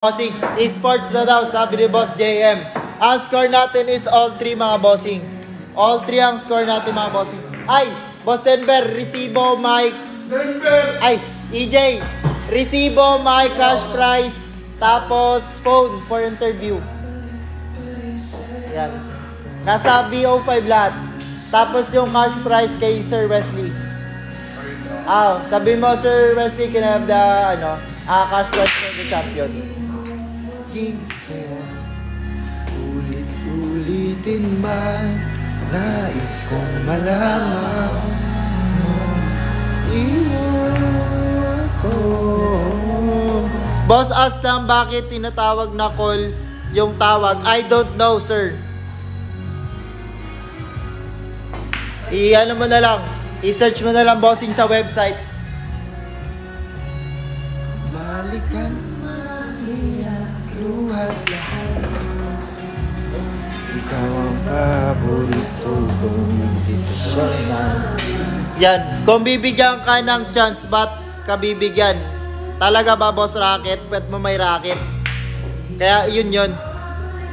Bossing, esports na daw, sabi ni Boss JM. Ang score natin is all 3 mga bossing. All 3 ang score natin mga bossing. Ay, Boss Denver, resibo, Mike. Denver! Ay, EJ, resibo, Mike, cash prize. Tapos, phone for interview. Yan. Nasa BO5 lahat. Tapos yung cash prize kay Sir Wesley. Sabi mo, Sir Wesley, can I have the, cash prize for the champion. Ulit-ulitin man, nais kong malaman mo, iwan ko. Boss, ask lang bakit tinatawag na call yung tawag. I don't know, sir. I-ano mo na lang, i-search mo na lang, bossing, sa website. Balikan man ang hirap, luhat lahat. Ikaw ang paborito kong invitation na. Yan, kung bibigyan ka ng chance, ba't ka bibigyan? Talaga ba, Boss Racket? Ba't mo may racket? Kaya yun.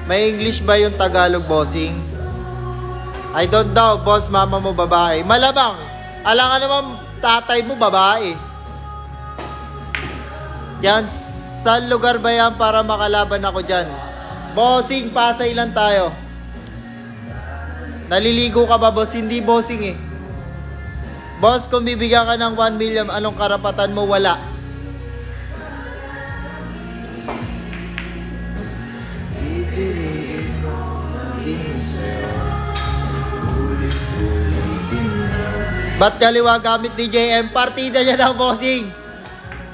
May English ba yung Tagalog, bossing? I don't know, boss, mama mo babae. Malamang, alam ka naman tatay mo babae. Yan, saan lugar ba yan para makalaban ako dyan? Bossing, Pasay lang tayo. Naliligo ka ba, boss? Hindi, bossing eh. Boss, kung bibigyan ka ng 1 million, anong karapatan mo? Wala. Pipiliin ko din sa'yo, ulit-ulitin na. Ba't kaliwa gamit ni JM? Partida niya daw, bossing.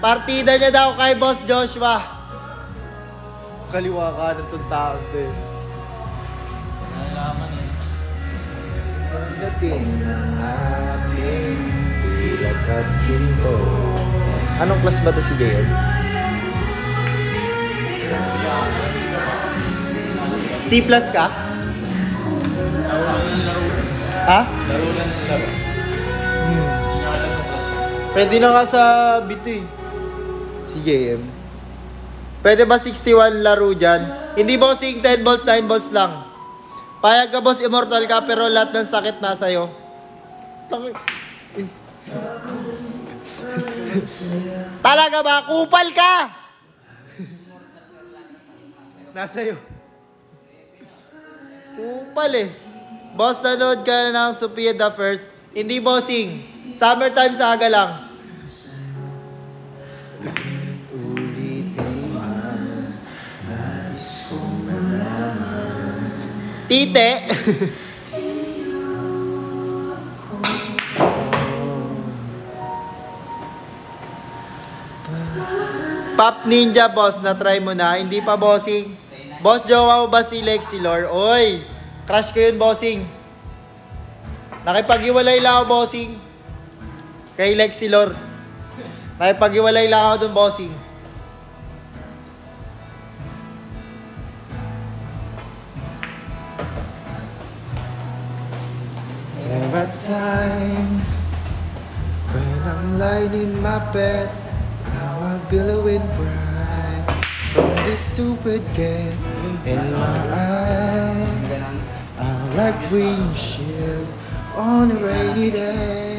Partida niya daw kay Boss Joshua. Kaliwa ka ng tuntaon to eh. Nalalaman eh. Pagdating ng ating bilag at ginto. Anong class ba to si JM? C plus ka? Ha? Laro lang ng laro. Pwede na nga sa B2 eh. Si JM. Pwede ba 61 laro dyan? Hindi, bossing, 10 balls, 9 balls lang. Payag ka, boss, immortal ka, pero lahat ng sakit nasa iyo. Talaga ba? Kupal ka! Nasa iyo. Kupal eh. Boss, nanood ka na ng Sophia the First. Hindi, bossing. Summertime saga lang. Ulitin man, nais kong malaman. Tite. Pop Ninja, boss, na-try mo na. Hindi pa, bossing. Boss, jowa mo ba si Lexilor? Oy, crush ko yun, bossing. Nakipag-iwalay lang ako, bossing. Kay Lexilor. Nakipag-iwalay lang ako dun, bossing. There are times when I'm lying in my bed, how I'm billowing bright from this stupid game in my eye. I'm like green shields on a rainy day.